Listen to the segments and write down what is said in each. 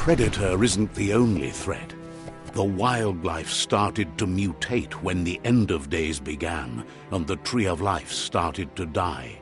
predator isn't the only threat. The wildlife started to mutate when the end of days began, and the tree of life started to die.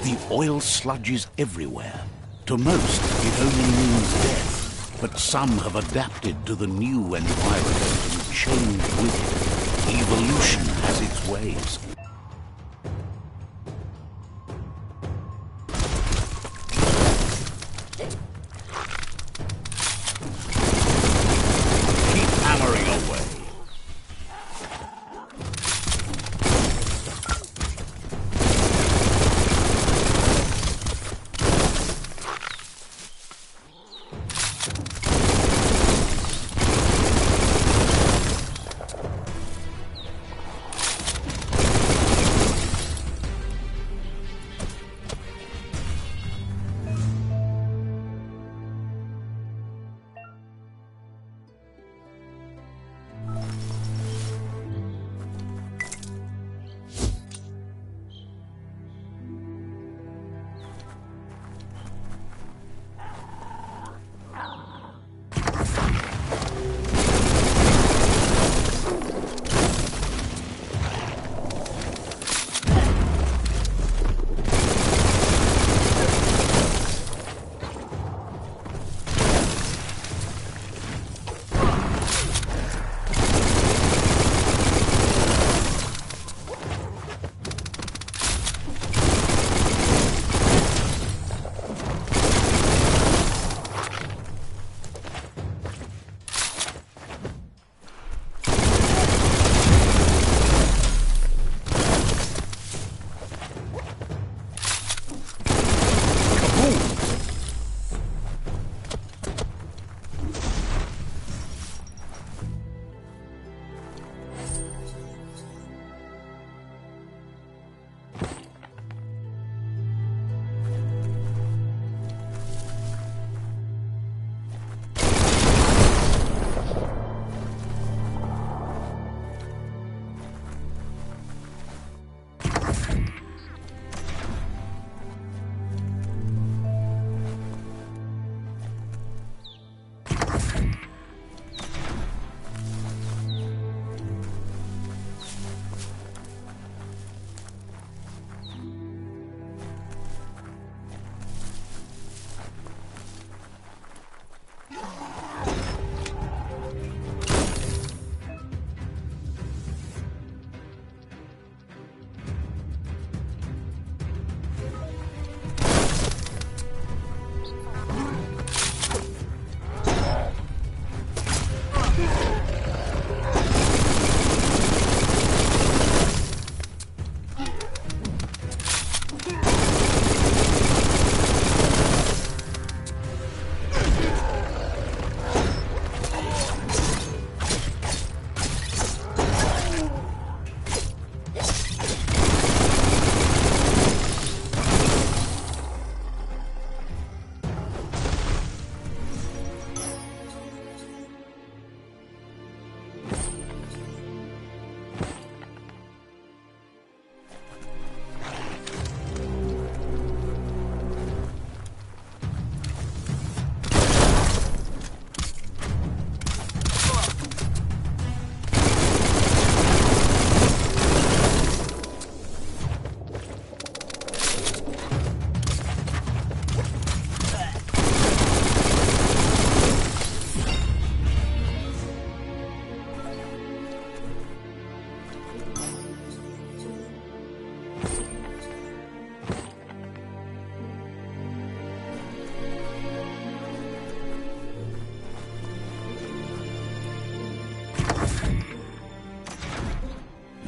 The oil sludges everywhere. To most, it only means death, but some have adapted to the new environment and changed with it. Evolution has its ways. Keep hammering away.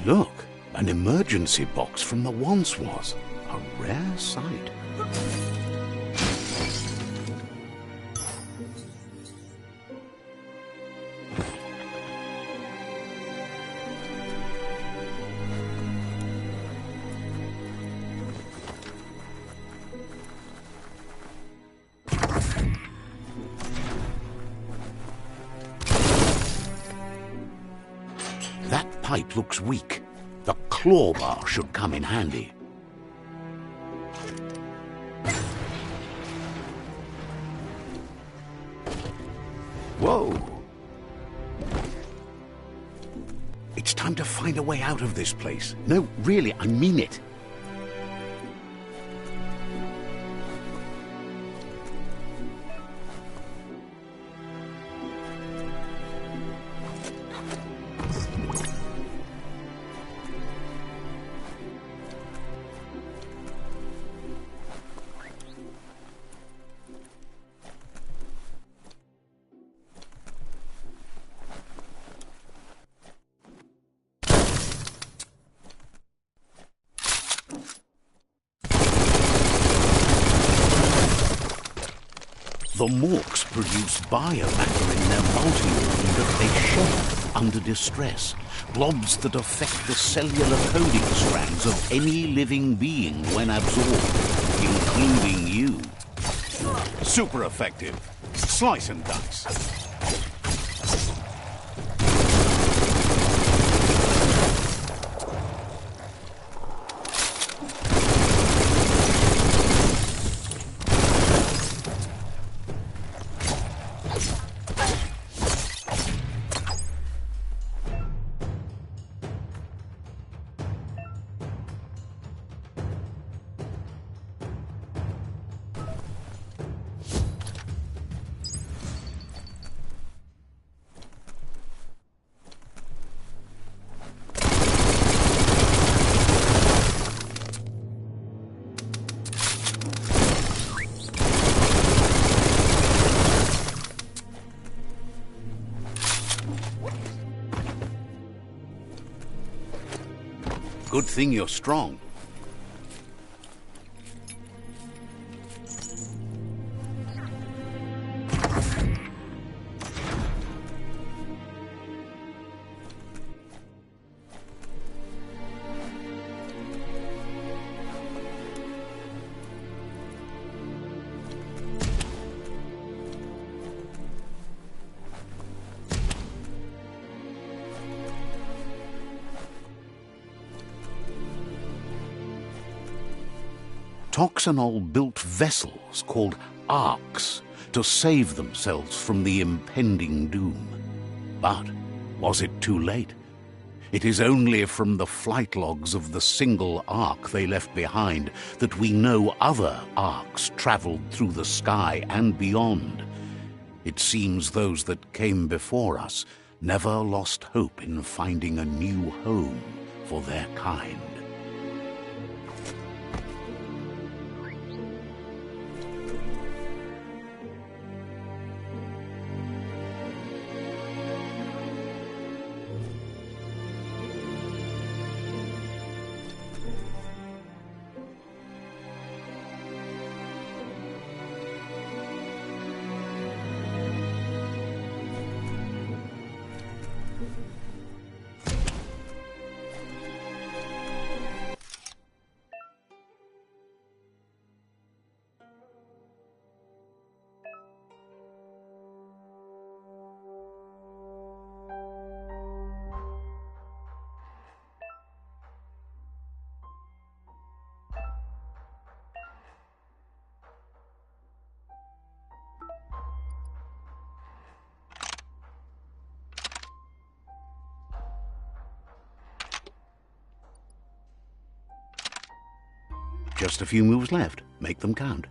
Look, an emergency box from the once was. A rare sight. That pipe looks weak. The claw bar should come in handy. Whoa! It's time to find a way out of this place. No, really, I mean it. The morks produce biomatter in their multi-organ that they shed under distress, blobs that affect the cellular coding strands of any living being when absorbed, including you. Super effective. Slice and dice. Good thing you're strong. Toxanol built vessels called arks to save themselves from the impending doom. But was it too late? It is only from the flight logs of the single ark they left behind that we know other arks traveled through the sky and beyond. It seems those that came before us never lost hope in finding a new home for their kind. Just a few moves left. Make them count.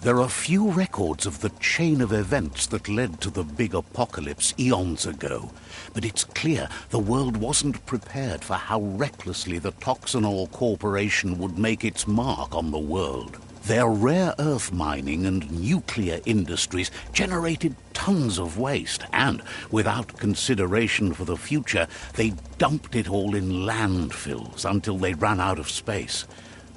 There are few records of the chain of events that led to the big apocalypse eons ago, but it's clear the world wasn't prepared for how recklessly the Toxanol Corporation would make its mark on the world. Their rare earth mining and nuclear industries generated tons of waste, and, without consideration for the future, they dumped it all in landfills until they ran out of space.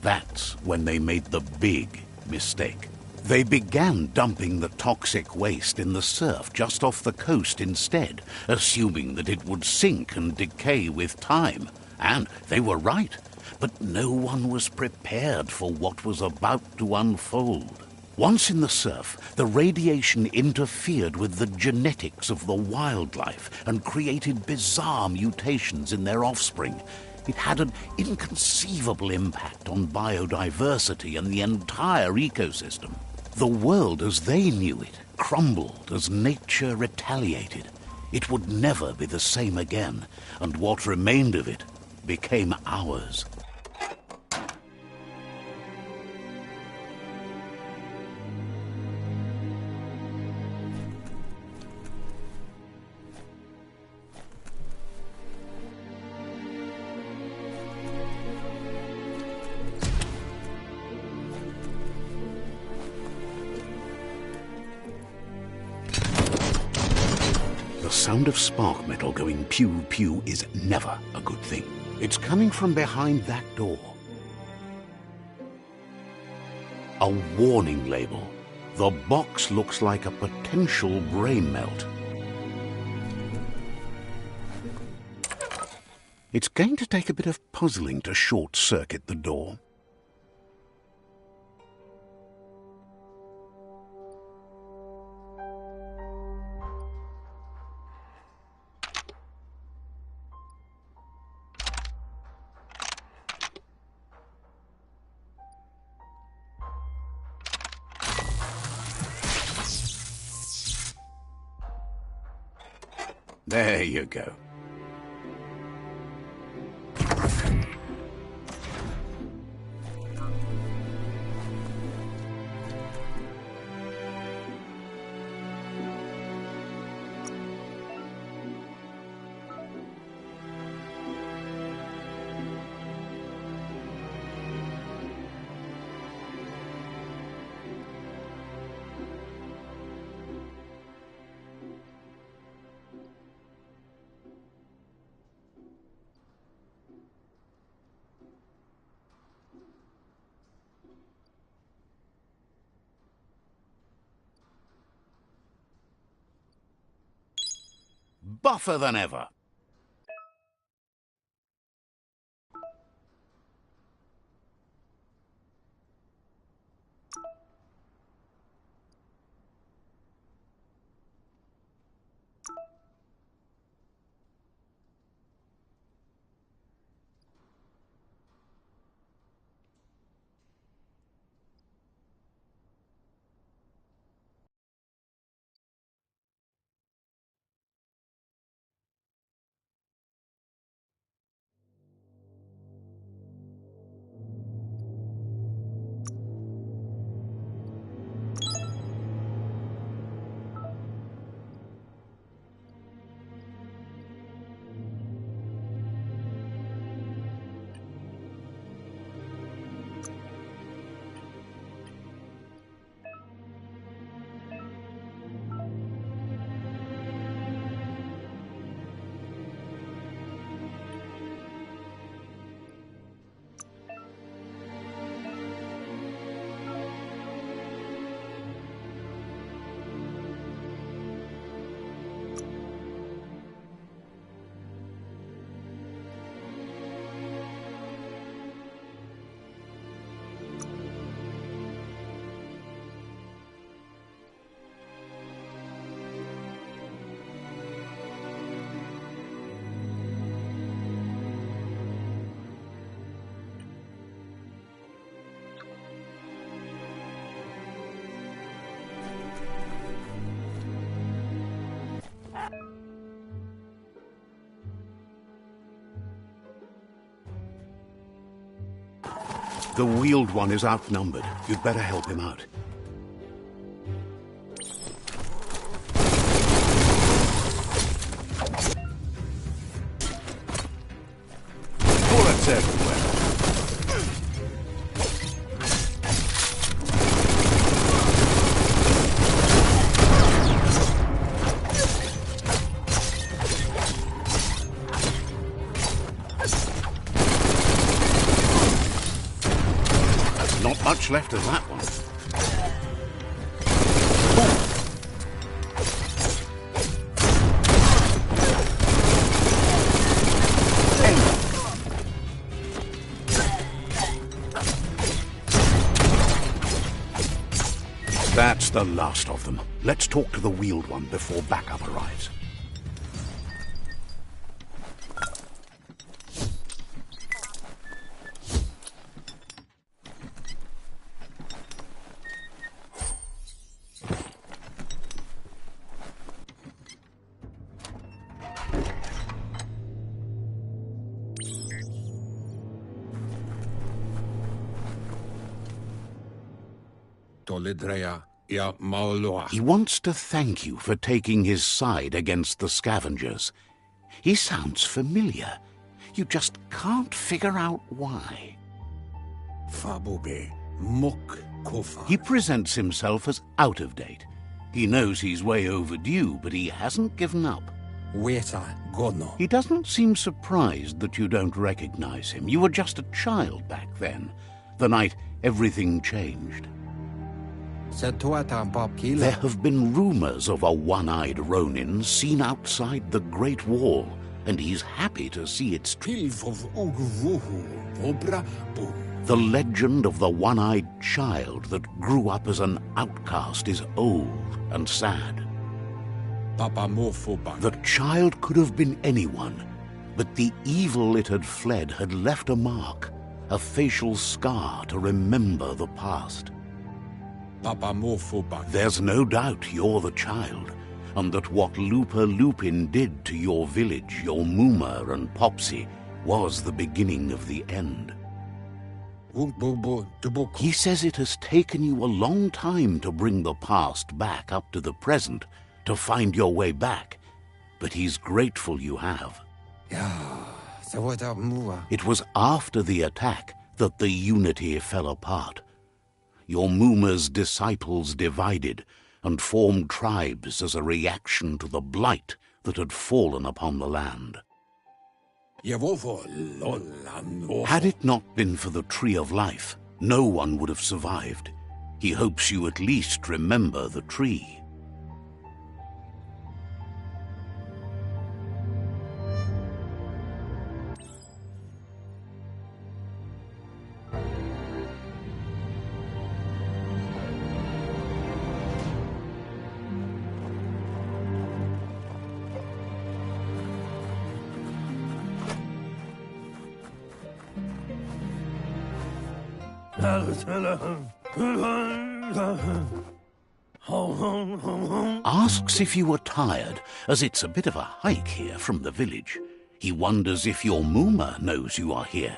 That's when they made the big mistake. They began dumping the toxic waste in the surf just off the coast instead, assuming that it would sink and decay with time. And they were right. But no one was prepared for what was about to unfold. Once in the surf, the radiation interfered with the genetics of the wildlife and created bizarre mutations in their offspring. It had an inconceivable impact on biodiversity and the entire ecosystem. The world as they knew it crumbled as nature retaliated. It would never be the same again, and what remained of it became ours. The sound of spark metal going pew-pew is never a good thing. It's coming from behind that door. A warning label. The box looks like a potential brain melt. It's going to take a bit of puzzling to short-circuit the door. There you go. Buffer than ever. The wheeled one is outnumbered. You'd better help him out. much left of that one. That's the last of them. Let's talk to the wheeled one before backup arrives. He wants to thank you for taking his side against the scavengers. He sounds familiar. You just can't figure out why. He presents himself as out of date. He knows he's way overdue, but he hasn't given up. He doesn't seem surprised that you don't recognize him. You were just a child back then, the night everything changed. There have been rumors of a one-eyed Ronin seen outside the Great Wall, and he's happy to see its truth. The legend of the one-eyed child that grew up as an outcast is old and sad. The child could have been anyone, but the evil it had fled had left a mark, a facial scar to remember the past. There's no doubt you're the child, and that what Lupa Lupin did to your village, your Muma and Popsy, was the beginning of the end. He says it has taken you a long time to bring the past back up to the present, to find your way back, but he's grateful you have. It was after the attack that the unity fell apart. Your Muma's disciples divided and formed tribes as a reaction to the blight that had fallen upon the land. Had it not been for the Tree of Life, no one would have survived. He hopes you at least remember the tree. Asks if you were tired, as it's a bit of a hike here from the village. He wonders if your Muma knows you are here.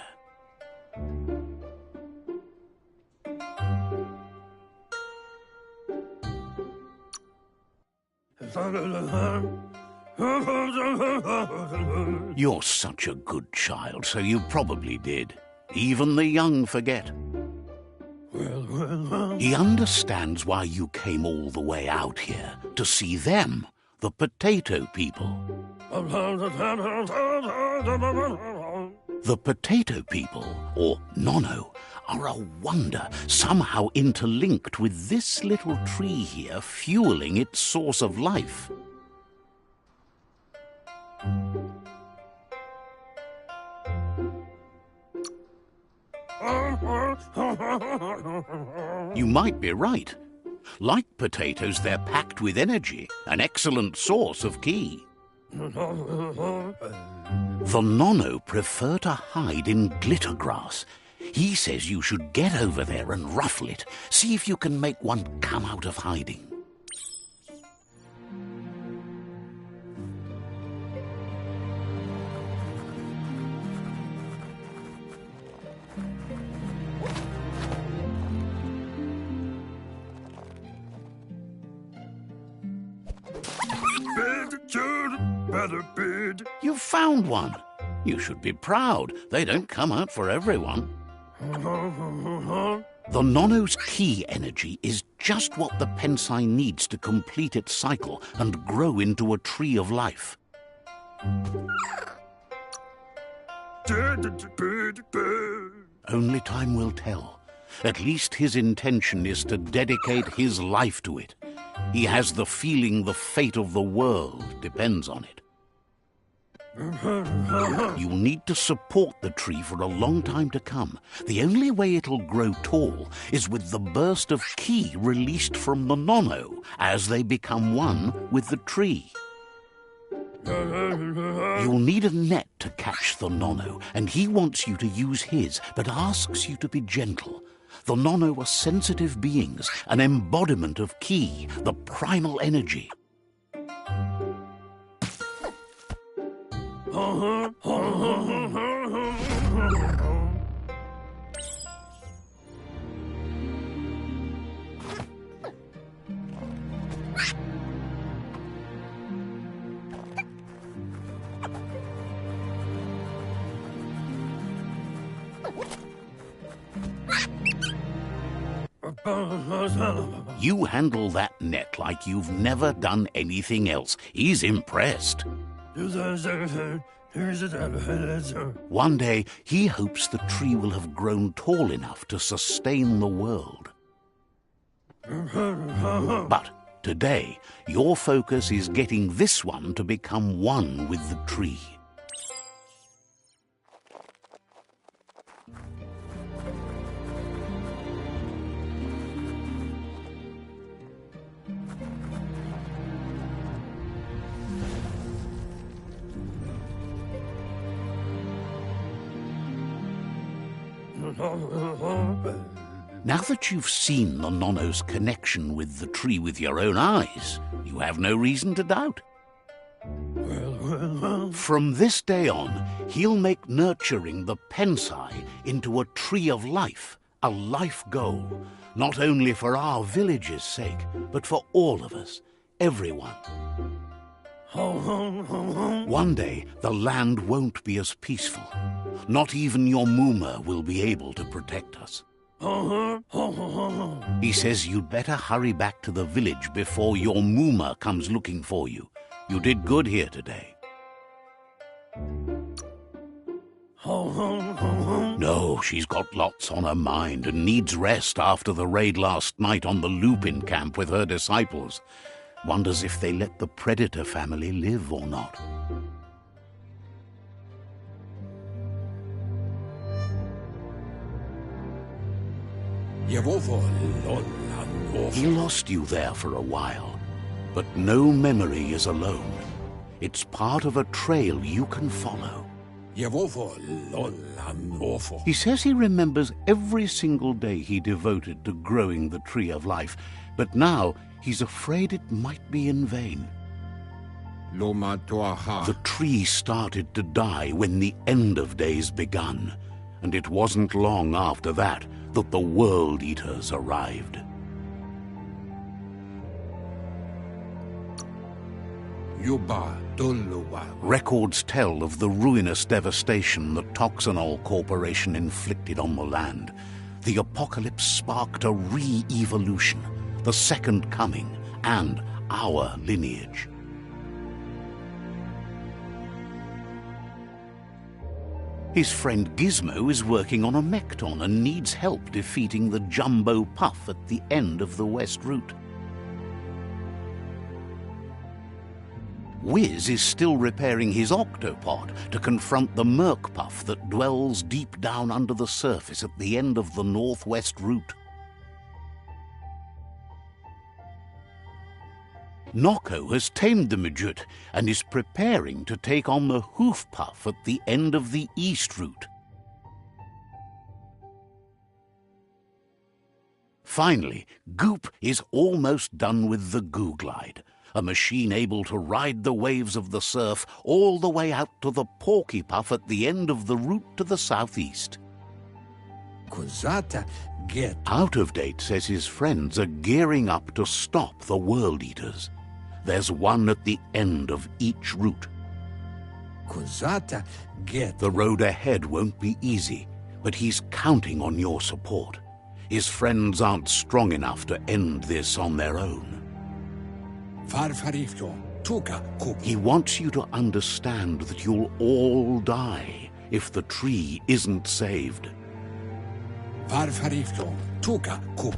You're such a good child, so you probably did. Even the young forget. He understands why you came all the way out here, to see them, the potato people. The potato people, or Nono, are a wonder, somehow interlinked with this little tree here, fueling its source of life. You might be right. Like potatoes, they're packed with energy, an excellent source of ki. The Nono prefer to hide in glitter grass. He says you should get over there and ruffle it. See if you can make one come out of hiding. You found one. You should be proud. They don't come out for everyone. The Nono's ki energy is just what the Pensai needs to complete its cycle and grow into a tree of life. Only time will tell. At least his intention is to dedicate his life to it. He has the feeling the fate of the world depends on it. You'll need to support the tree for a long time to come. The only way it'll grow tall is with the burst of ki released from the nono as they become one with the tree. You'll need a net to catch the nono, and he wants you to use his, but asks you to be gentle. The nono are sensitive beings, an embodiment of ki, the primal energy. You handle that net like you've never done anything else. He's impressed. One day, he hopes the tree will have grown tall enough to sustain the world. But today, your focus is getting this one to become one with the tree. Now that you've seen the nono's connection with the tree with your own eyes, you have no reason to doubt. From this day on, he'll make nurturing the pensai into a tree of life, a life goal, not only for our village's sake, but for all of us, everyone. One day, the land won't be as peaceful. Not even your Muma will be able to protect us. He says you'd better hurry back to the village before your Muma comes looking for you. You did good here today. No, she's got lots on her mind and needs rest after the raid last night on the Lupin camp with her disciples. Wonders if they let the Predator family live or not. He lost you there for a while, but no memory is alone. It's part of a trail you can follow. He says he remembers every single day he devoted to growing the tree of life, but now he's afraid it might be in vain. The tree started to die when the end of days begun, and it wasn't long after that the World Eaters arrived. Records tell of the ruinous devastation the Toxanol Corporation inflicted on the land. The apocalypse sparked a re-evolution, the second coming, and our lineage. His friend Gizmo is working on a Mekton and needs help defeating the Jumbo Puff at the end of the West Route. Wiz is still repairing his octopod to confront the Merc Puff that dwells deep down under the surface at the end of the Northwest Route. Noko has tamed the Midget and is preparing to take on the Hoof Puff at the end of the East Route. Finally, Goop is almost done with the Goo Glide, a machine able to ride the waves of the surf all the way out to the Porky Puff at the end of the route to the southeast. Out of Date says his friends are gearing up to stop the World Eaters. There's one at the end of each route. The road ahead won't be easy, but he's counting on your support. His friends aren't strong enough to end this on their own. He wants you to understand that you'll all die if the tree isn't saved.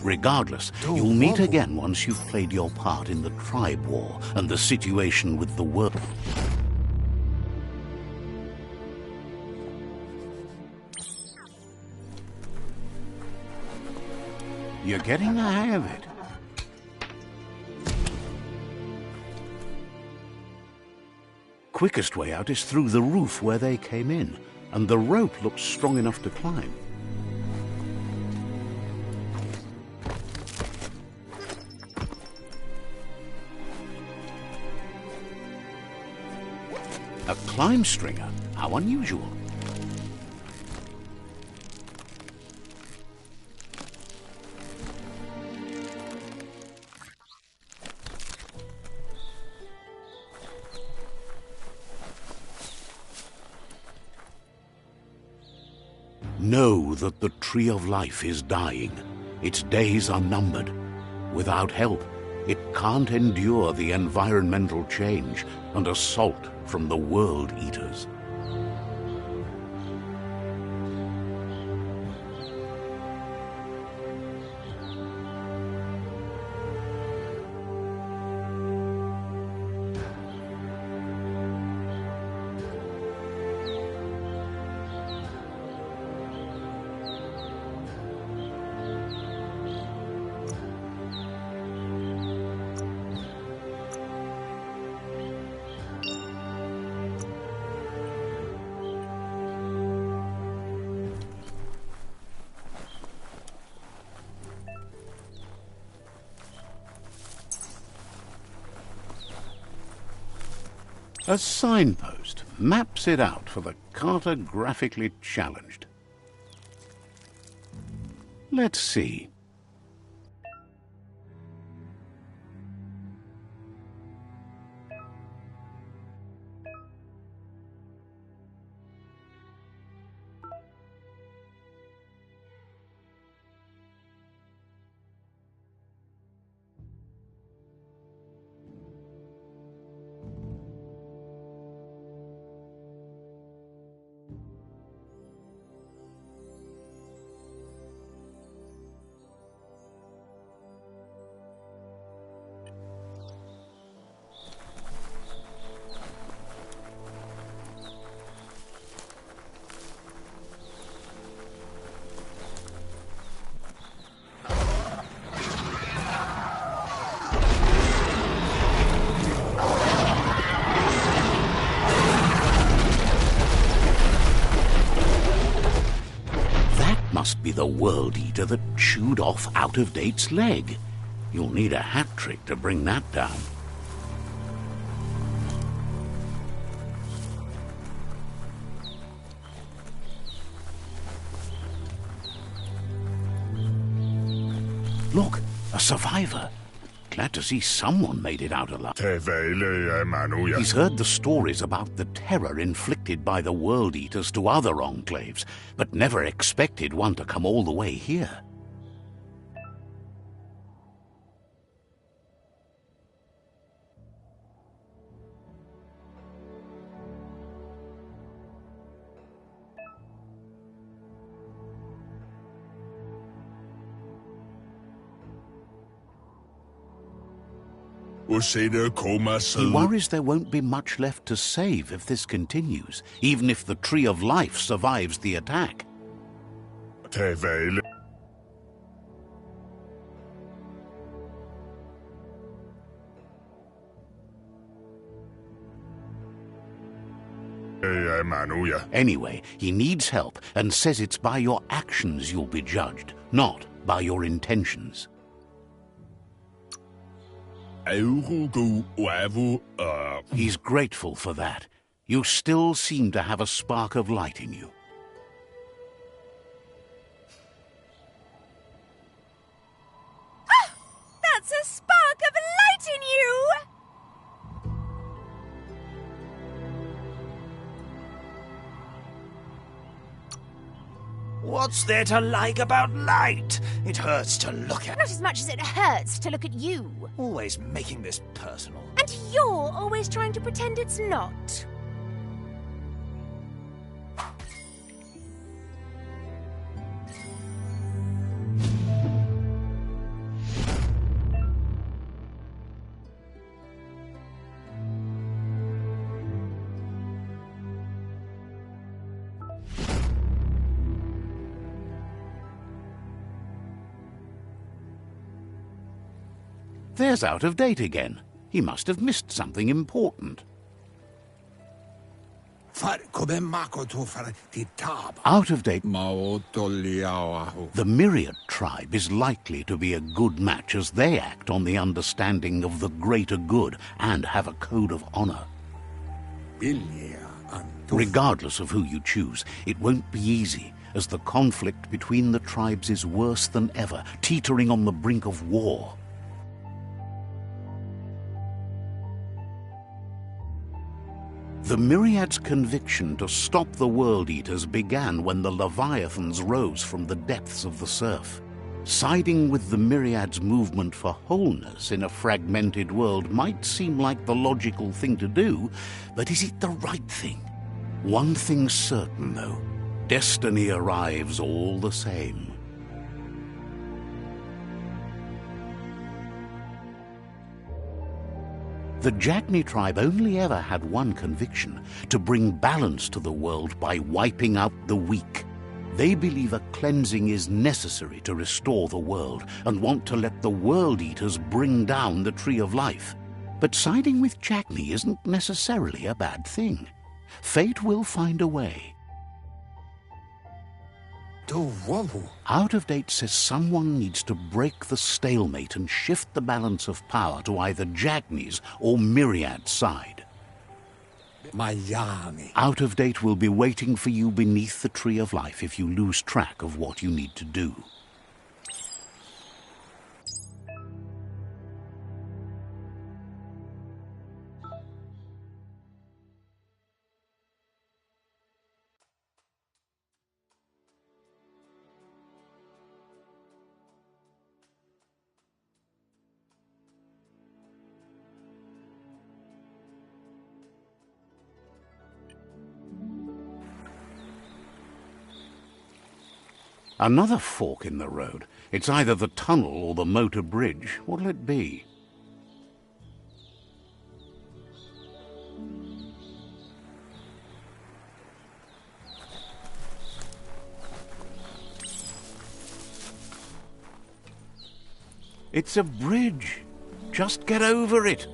Regardless, you'll meet again once you've played your part in the tribe war and the situation with the world. You're getting the hang of it. Quickest way out is through the roof where they came in, and the rope looks strong enough to climb. A climb stringer? How unusual. Know that the Tree of Life is dying. Its days are numbered. Without help, it can't endure the environmental change and assault from the World Eaters. A signpost maps it out for the cartographically challenged. Let's see. Must be the World Eater that chewed off Out-of-Date's leg. You'll need a hat trick to bring that down. Look, a survivor. Glad to see someone made it out alive. He's heard the stories about the terror inflicted by the World Eaters to other enclaves, but never expected one to come all the way here. He worries there won't be much left to save if this continues, even if the Tree of Life survives the attack. Anyway, he needs help and says it's by your actions you'll be judged, not by your intentions. He's grateful for that. You still seem to have a spark of light in you. Ah! That's a spark of light in you! What's there to like about light? It hurts to look at. Not as much as it hurts to look at you. Always making this personal. And you're always trying to pretend it's not. There's Out of Date again. He must have missed something important. Out of Date. The Myriad tribe is likely to be a good match, as they act on the understanding of the greater good and have a code of honor. Regardless of who you choose, it won't be easy, as the conflict between the tribes is worse than ever, teetering on the brink of war. The Myriad's conviction to stop the World Eaters began when the Leviathans rose from the depths of the surf. Siding with the Myriad's movement for wholeness in a fragmented world might seem like the logical thing to do, but is it the right thing? One thing's certain, though. Destiny arrives all the same. The Jagni tribe only ever had one conviction: to bring balance to the world by wiping out the weak. They believe a cleansing is necessary to restore the world, and want to let the World Eaters bring down the Tree of Life. But siding with Jagni isn't necessarily a bad thing. Fate will find a way. Out of Date says someone needs to break the stalemate and shift the balance of power to either Jagni's or Myriad's side. Out of Date will be waiting for you beneath the Tree of Life if you lose track of what you need to do. Another fork in the road. It's either the tunnel or the motor bridge. What'll it be? It's a bridge. Just get over it.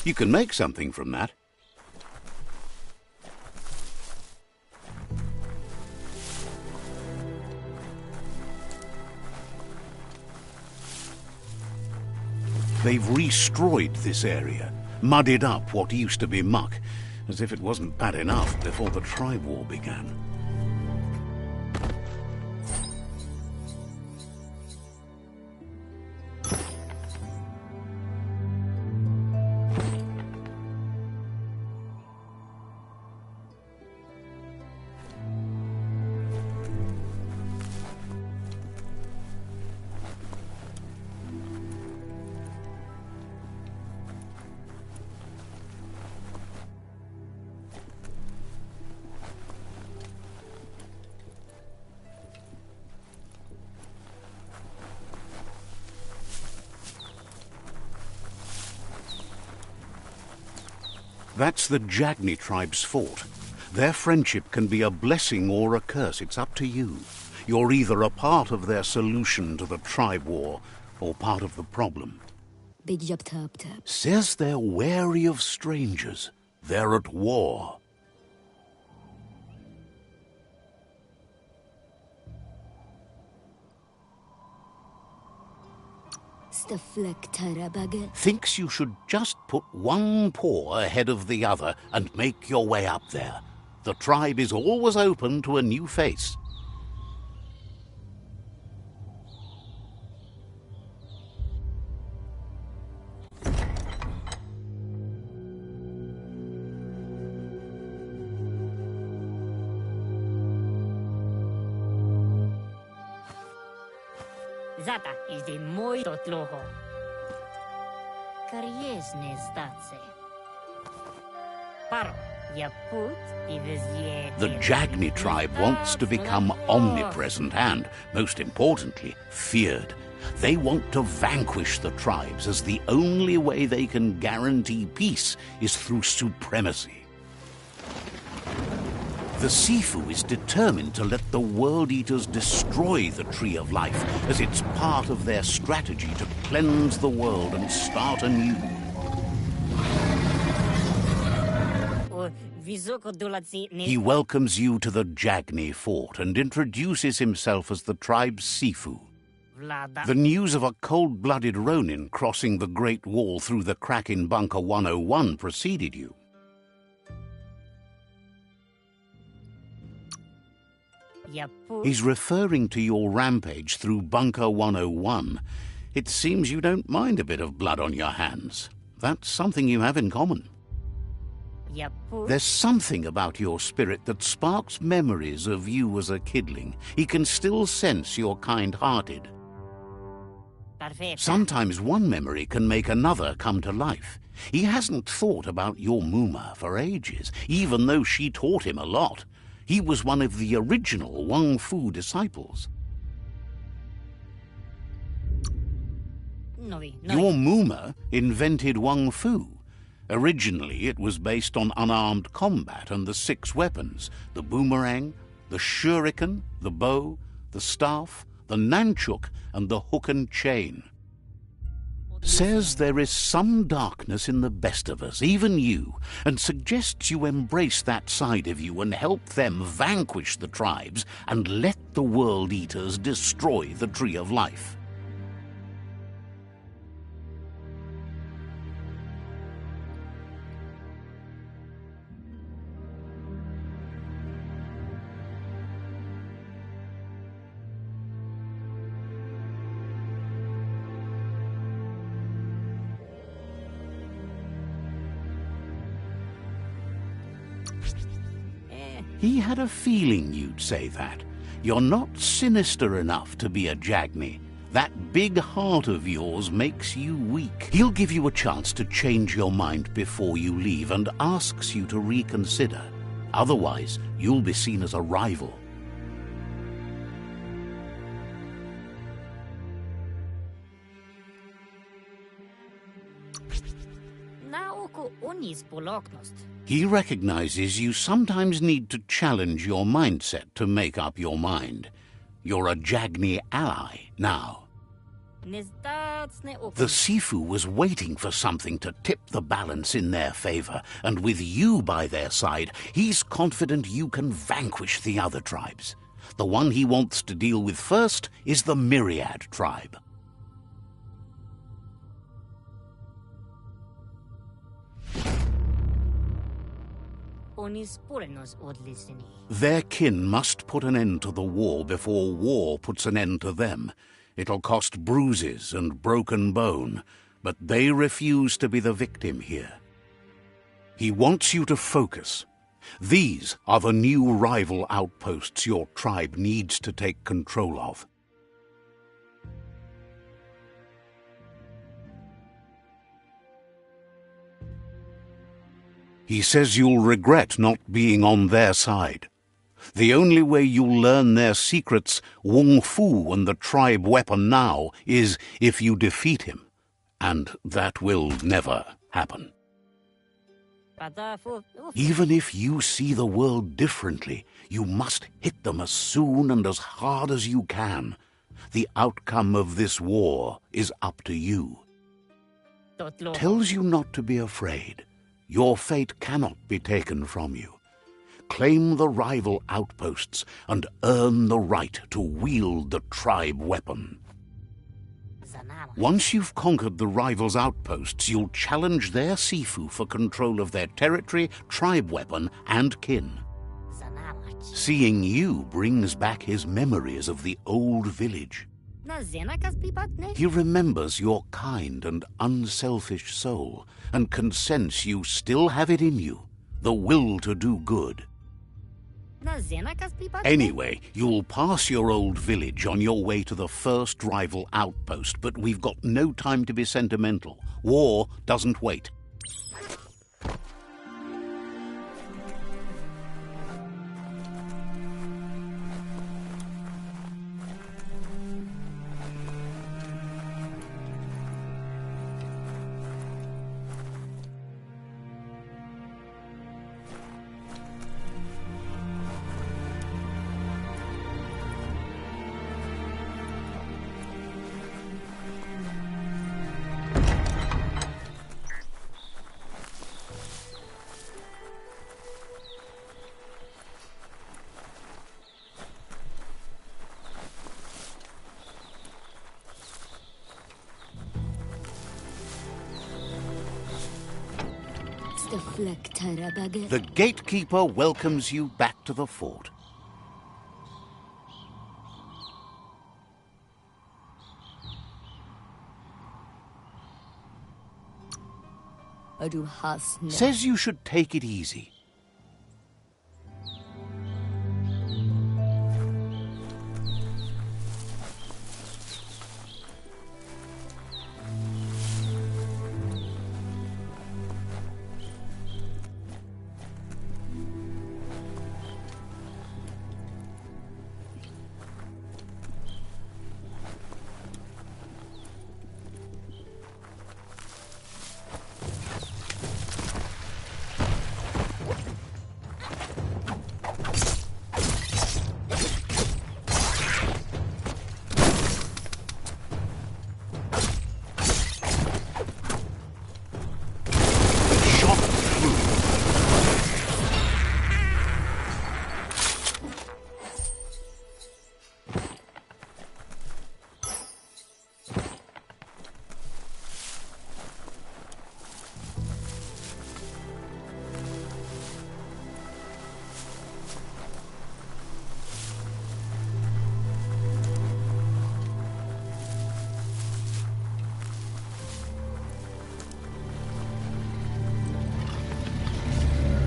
You can make something from that. They've destroyed this area, muddied up what used to be muck, as if it wasn't bad enough before the tribe war began. That's the Jagni tribe's fort. Their friendship can be a blessing or a curse. It's up to you. You're either a part of their solution to the tribe war or part of the problem. Says they're wary of strangers. They're at war. Thinks you should just put one paw ahead of the other and make your way up there. The tribe is always open to a new face. Zata is the moi totloho. Kariesne zdace. Paro, ya put The Jagni tribe wants to become omnipresent and, most importantly, feared. They want to vanquish the tribes, as the only way they can guarantee peace is through supremacy. The Sifu is determined to let the World Eaters destroy the Tree of Life, as it's part of their strategy to cleanse the world and start anew. He welcomes you to the Jagni fort and introduces himself as the tribe's Sifu. The news of a cold-blooded Ronin crossing the Great Wall through the crack in Bunker 101 preceded you. He's referring to your rampage through Bunker 101. It seems you don't mind a bit of blood on your hands. That's something you have in common. There's something about your spirit that sparks memories of you as a kidling. He can still sense you're kind-hearted. Sometimes one memory can make another come to life. He hasn't thought about your Muma for ages, even though she taught him a lot. He was one of the original Wang Fu disciples. Your Muma invented Wang Fu. Originally, it was based on unarmed combat and the 6 weapons: the boomerang, the shuriken, the bow, the staff, the nunchuk, and the hook and chain. Says there is some darkness in the best of us, even you, and suggests you embrace that side of you and help them vanquish the tribes and let the World Eaters destroy the Tree of Life. He had a feeling you'd say that. You're not sinister enough to be a Jagni. That big heart of yours makes you weak. He'll give you a chance to change your mind before you leave and asks you to reconsider. Otherwise, you'll be seen as a rival. He recognizes you sometimes need to challenge your mindset to make up your mind. You're a Jagni ally now. The Sifu was waiting for something to tip the balance in their favor, and with you by their side, he's confident you can vanquish the other tribes. The one he wants to deal with first is the Myriad tribe. Their kin must put an end to the war before war puts an end to them. It'll cost bruises and broken bone, but they refuse to be the victim here. He wants you to focus. These are the new rival outposts your tribe needs to take control of. He says you'll regret not being on their side. The only way you'll learn their secrets, Wung Fu and the tribe weapon now, is if you defeat him. And that will never happen. Even if you see the world differently, you must hit them as soon and as hard as you can. The outcome of this war is up to you. Tells you not to be afraid. Your fate cannot be taken from you. Claim the rival outposts and earn the right to wield the tribe weapon. Sanama. Once you've conquered the rivals' outposts, you'll challenge their Sifu for control of their territory, tribe weapon, and kin. Sanamach. Seeing you brings back his memories of the old village. Na Zenakas pipatne? He remembers your kind and unselfish soul, and can sense you still have it in you, the will to do good. Na Zenakas pipatne? Anyway, you'll pass your old village on your way to the first rival outpost, but we've got no time to be sentimental. War doesn't wait. The gatekeeper welcomes you back to the fort. Says you should take it easy.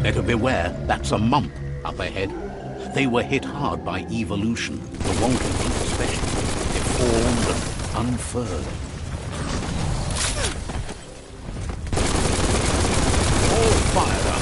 Better beware, that's a mump up ahead. They were hit hard by evolution, the wonky ones especially, deformed and unfurled. All fired up.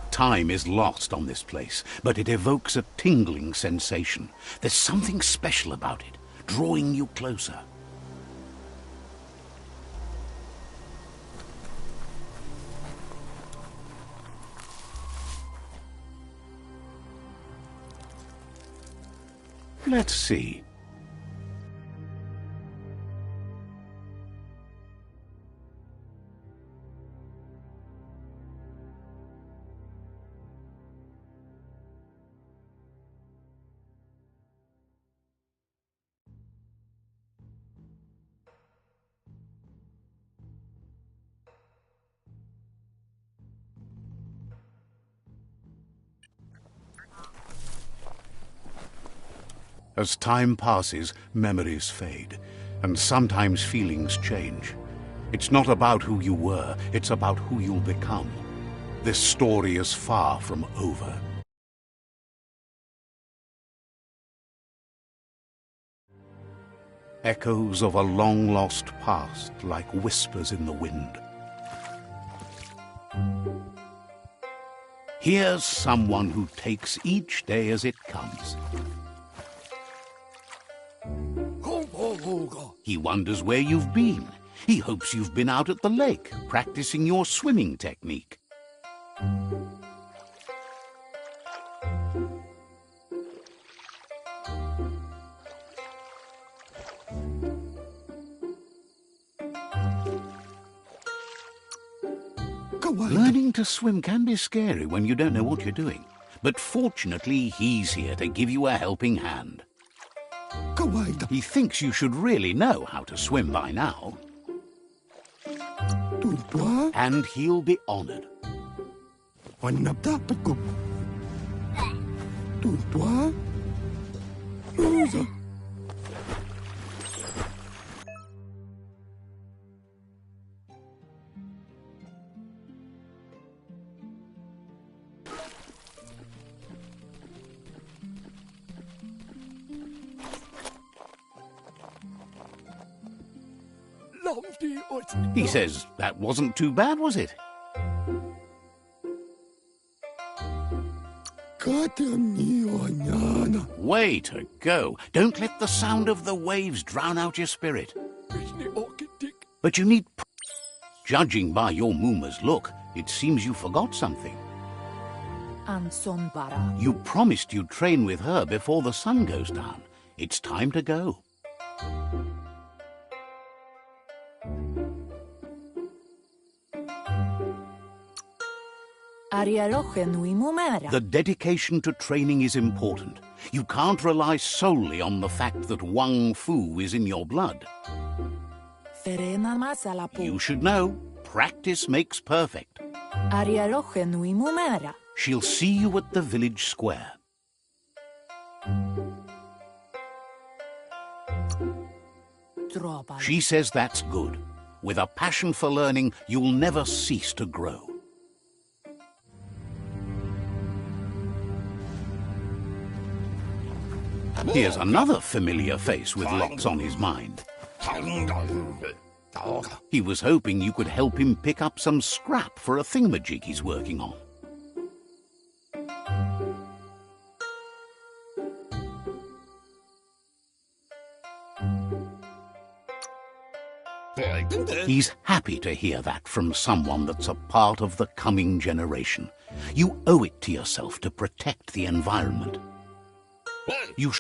Time is lost on this place, but it evokes a tingling sensation. There's something special about it, drawing you closer. Let's see. As time passes, memories fade, and sometimes feelings change. It's not about who you were, it's about who you'll become. This story is far from over. Echoes of a long-lost past, like whispers in the wind. Here's someone who takes each day as it comes. He wonders where you've been. He hopes you've been out at the lake, practicing your swimming technique. Learning to swim can be scary when you don't know what you're doing. But fortunately, he's here to give you a helping hand. He thinks you should really know how to swim by now. And he'll be honored. He says, that wasn't too bad, was it? Way to go. Don't let the sound of the waves drown out your spirit. But you need... Judging by your Mooma's look, it seems you forgot something. You promised you'd train with her before the sun goes down. It's time to go. The dedication to training is important. You can't rely solely on the fact that Wang Fu is in your blood. You should know, practice makes perfect. She'll see you at the village square. She says that's good. With a passion for learning, you'll never cease to grow. Here's another familiar face with lots on his mind. He was hoping you could help him pick up some scrap for a thingamajig he's working on. He's happy to hear that from someone that's a part of the coming generation. You owe it to yourself to protect the environment. You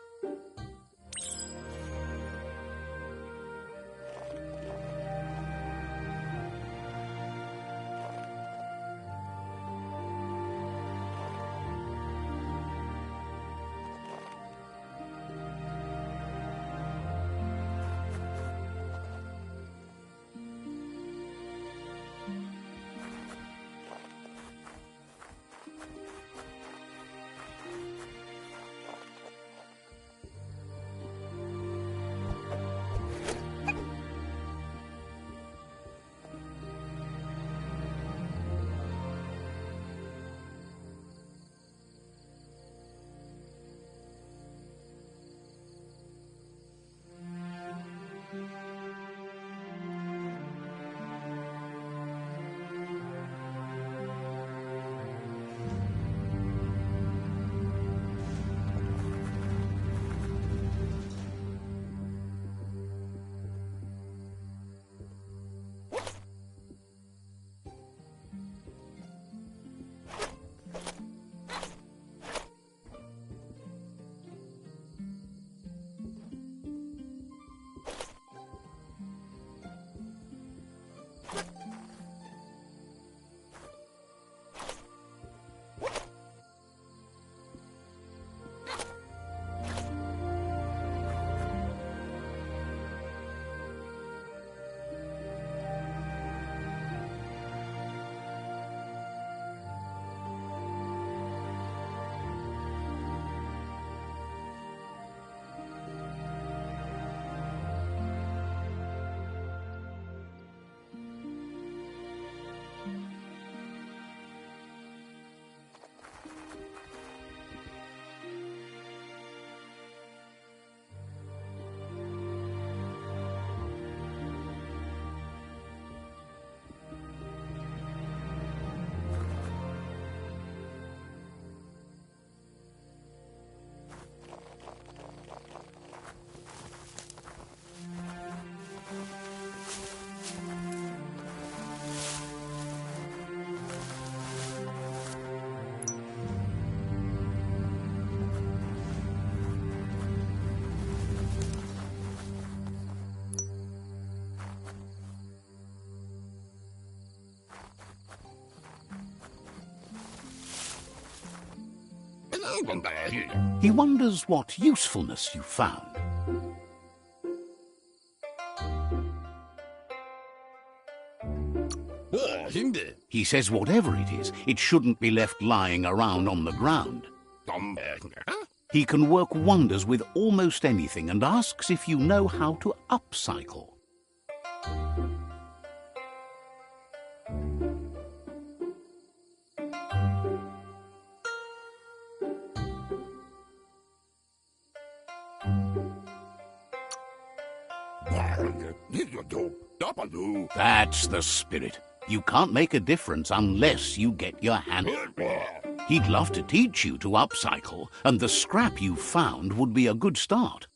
He wonders what usefulness you found. He says whatever it is, it shouldn't be left lying around on the ground. He can work wonders with almost anything and asks if you know how to upcycle. That's the spirit. You can't make a difference unless you get your hand. He'd love to teach you to upcycle, and the scrap you found would be a good start.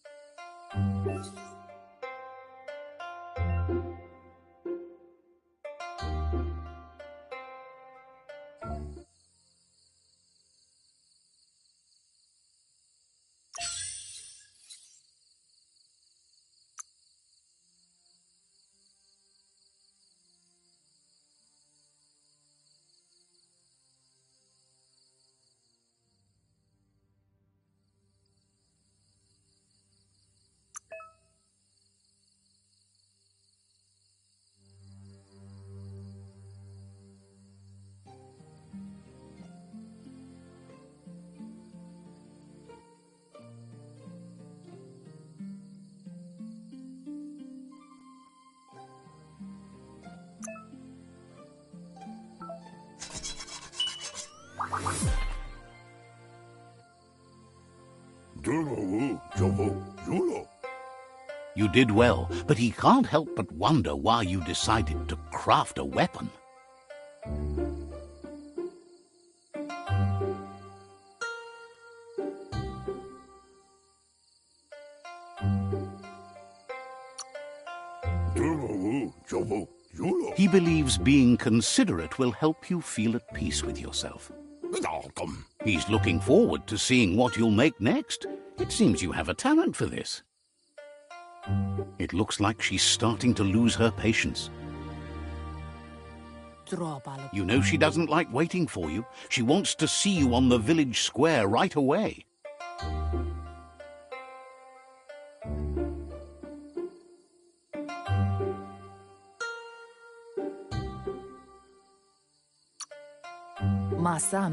You did well, but he can't help but wonder why you decided to craft a weapon. He believes being considerate will help you feel at peace with yourself. He's looking forward to seeing what you'll make next. It seems you have a talent for this. It looks like she's starting to lose her patience. You know she doesn't like waiting for you. She wants to see you on the village square right away.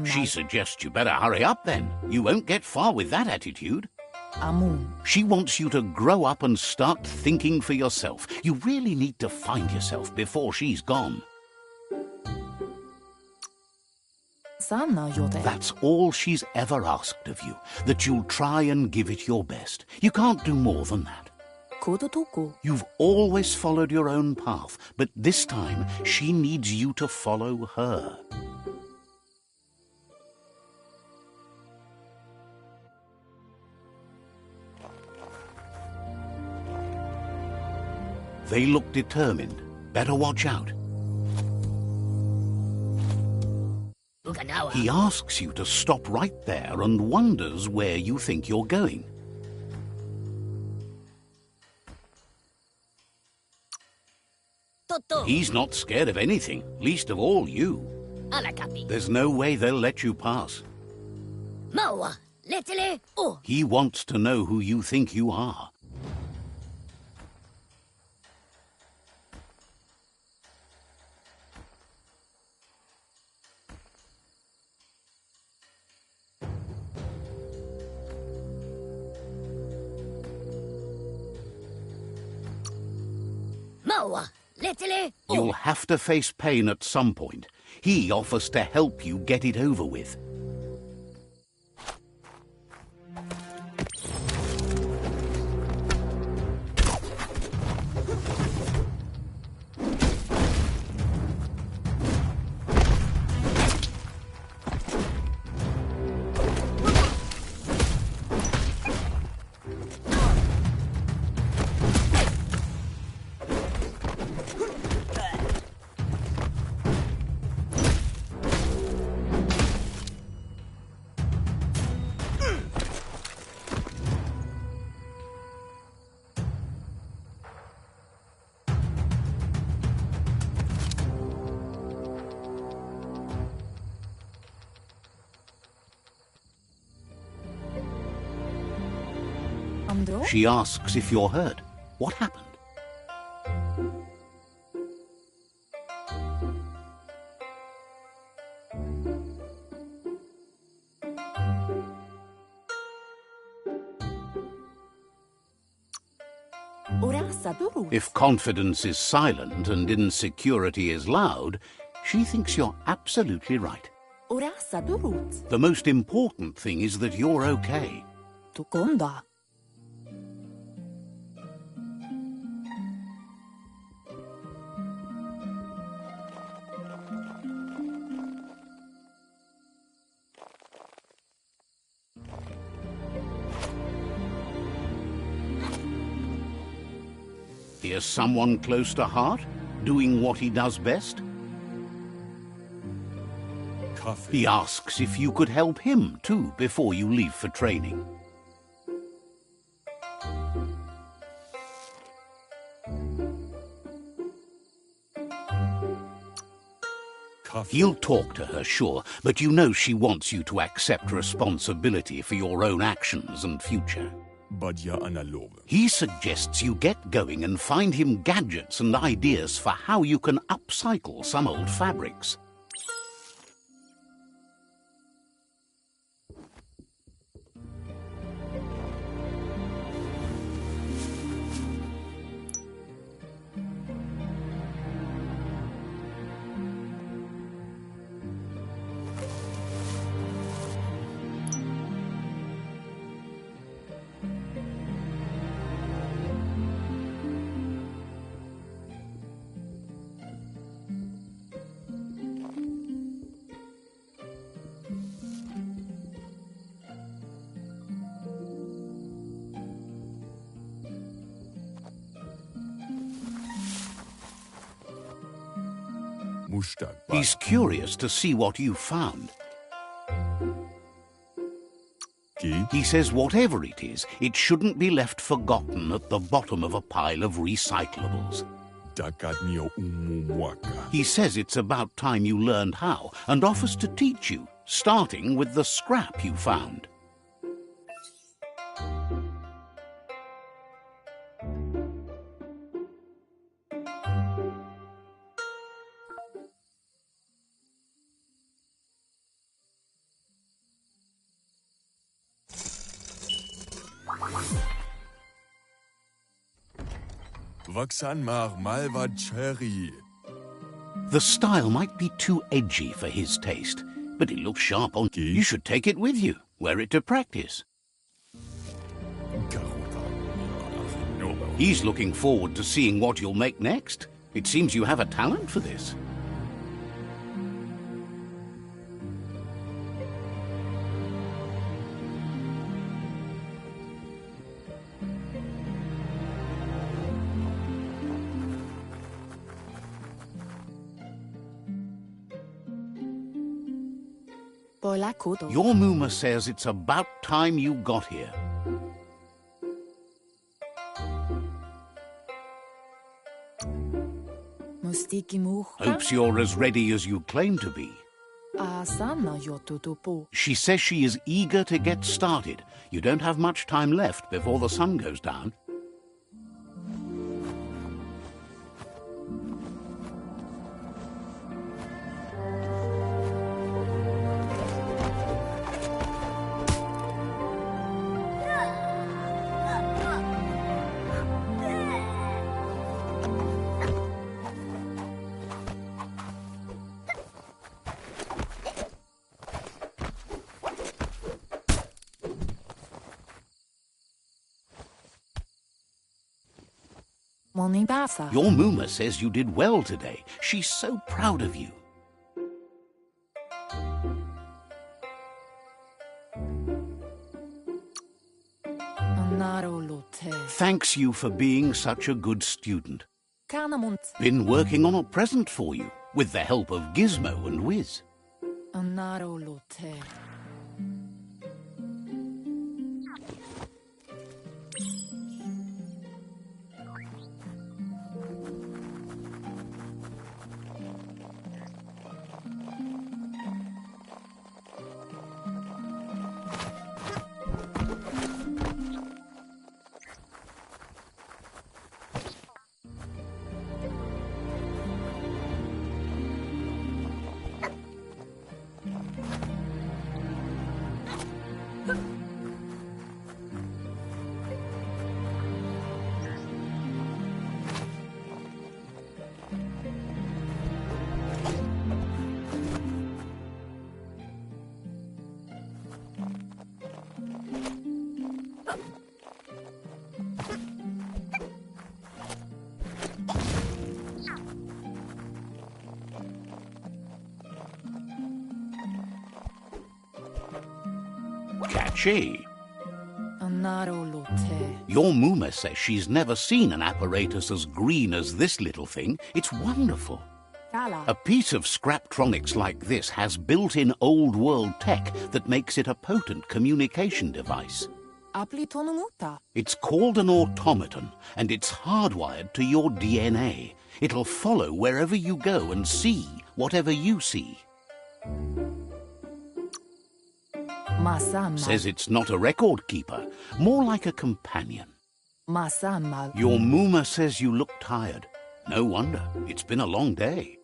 She suggests you better hurry up then. You won't get far with that attitude. She wants you to grow up and start thinking for yourself. You really need to find yourself before she's gone. That's all she's ever asked of you, that you'll try and give it your best. You can't do more than that. You've always followed your own path, but this time she needs you to follow her. They look determined. Better watch out. He asks you to stop right there and wonders where you think you're going. He's not scared of anything, least of all you. There's no way they'll let you pass. He wants to know who you think you are. You'll have to face pain at some point. He offers to help you get it over with. Andro? She asks if you're hurt. What happened? If confidence is silent and insecurity is loud, she thinks you're absolutely right. The most important thing is that you're okay. Here's someone close to heart, doing what he does best. He asks if you could help him too before you leave for training. He'll talk to her, sure, but you know she wants you to accept responsibility for your own actions and future. He suggests you get going and find him gadgets and ideas for how you can upcycle some old fabrics. He's curious to see what you found. He says whatever it is, it shouldn't be left forgotten at the bottom of a pile of recyclables. He says it's about time you learned how and offers to teach you, starting with the scrap you found. The style might be too edgy for his taste, but it looks sharp on you. You should take it with you, wear it to practice. He's looking forward to seeing what you'll make next. It seems you have a talent for this. Your Muma says it's about time you got here. Hopes you're as ready as you claim to be. She says she is eager to get started. You don't have much time left before the sun goes down. Your Muma says you did well today. She's so proud of you. Thanks you for being such a good student. Been working on a present for you, with the help of Gizmo and Wiz. Catchy. Narolote. Your Muma says she's never seen an apparatus as green as this little thing. It's wonderful. Kala. A piece of Scraptronics like this has built-in old-world tech that makes it a potent communication device. Aplitonumuta. It's called an automaton, and it's hardwired to your DNA. It'll follow wherever you go and see whatever you see. Masama. Says it's not a record keeper, more like a companion. Masama. Your Muma says you look tired. No wonder. It's been a long day.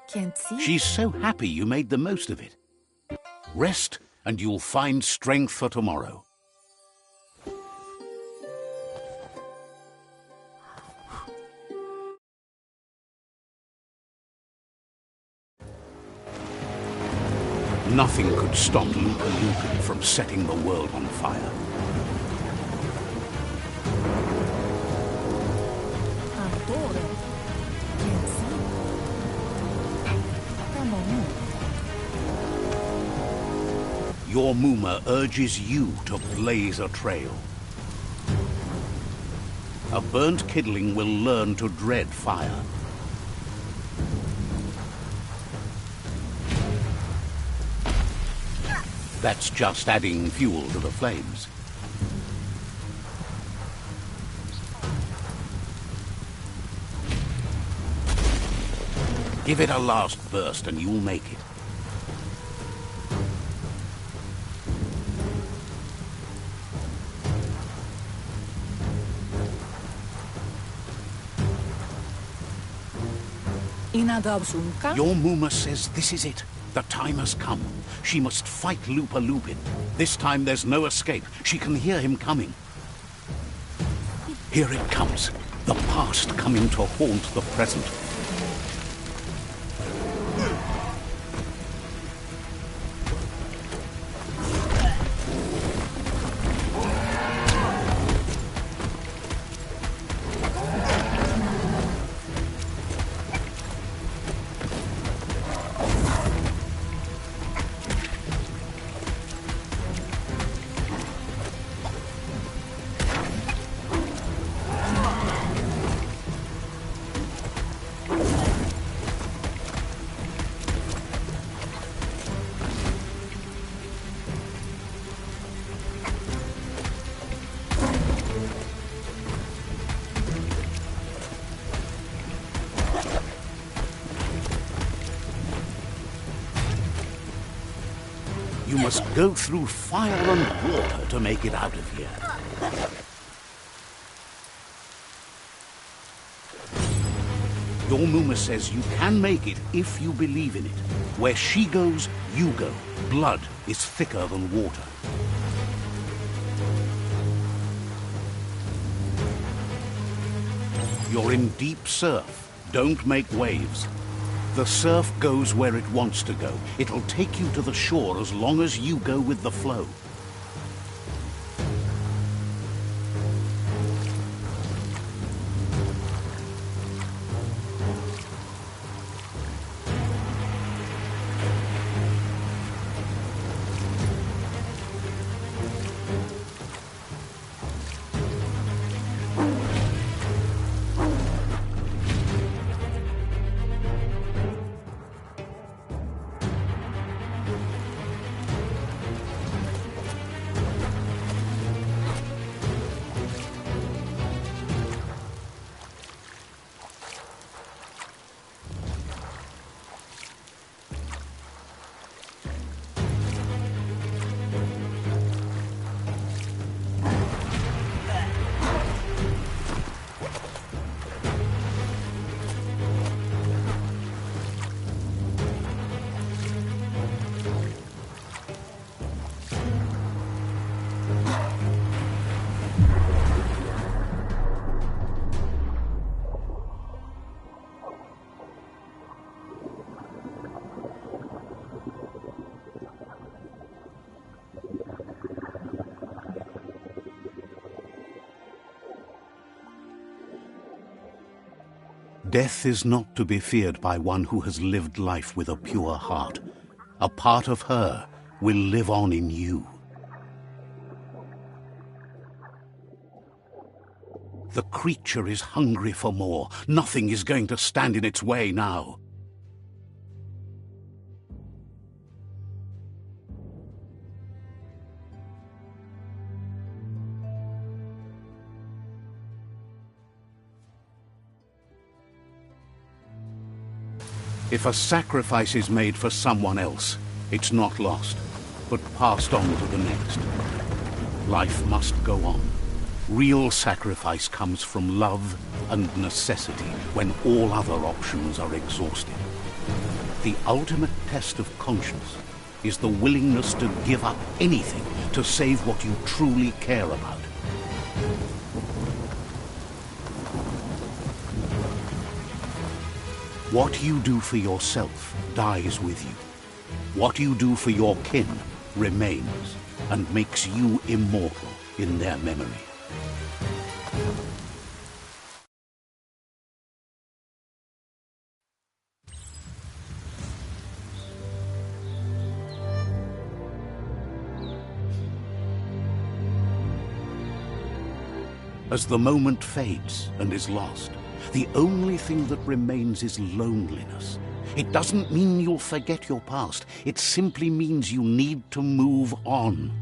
Can't see. She's so happy you made the most of it. Rest, and you'll find strength for tomorrow. Nothing could stop Lupa Lupin from setting the world on fire. Adoro. Can't see. Come on. Your Muma urges you to blaze a trail. A burnt kidling will learn to dread fire. That's just adding fuel to the flames. Give it a last burst and you'll make it. Inadabsunka. Your Muma says this is it. The time has come. She must fight Lupa Lupin. This time there's no escape. She can hear him coming. Here it comes. The past coming to haunt the present. You must go through fire and water to make it out of here. Your Muma says you can make it if you believe in it. Where she goes, you go. Blood is thicker than water. You're in deep surf. Don't make waves. The surf goes where it wants to go. It'll take you to the shore as long as you go with the flow. Death is not to be feared by one who has lived life with a pure heart. A part of her will live on in you. The creature is hungry for more. Nothing is going to stand in its way now. If a sacrifice is made for someone else, it's not lost, but passed on to the next. Life must go on. Real sacrifice comes from love and necessity when all other options are exhausted. The ultimate test of conscience is the willingness to give up anything to save what you truly care about. What you do for yourself dies with you. What you do for your kin remains and makes you immortal in their memory. As the moment fades and is lost, the only thing that remains is loneliness. It doesn't mean you'll forget your past. It simply means you need to move on.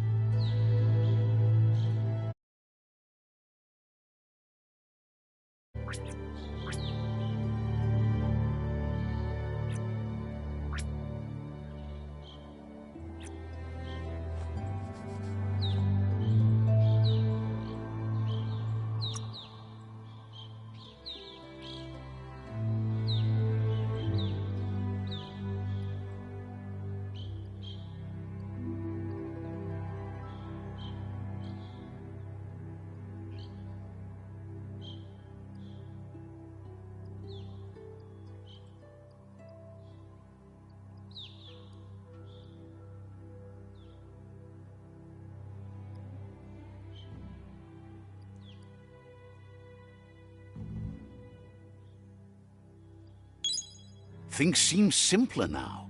Things seem simpler now.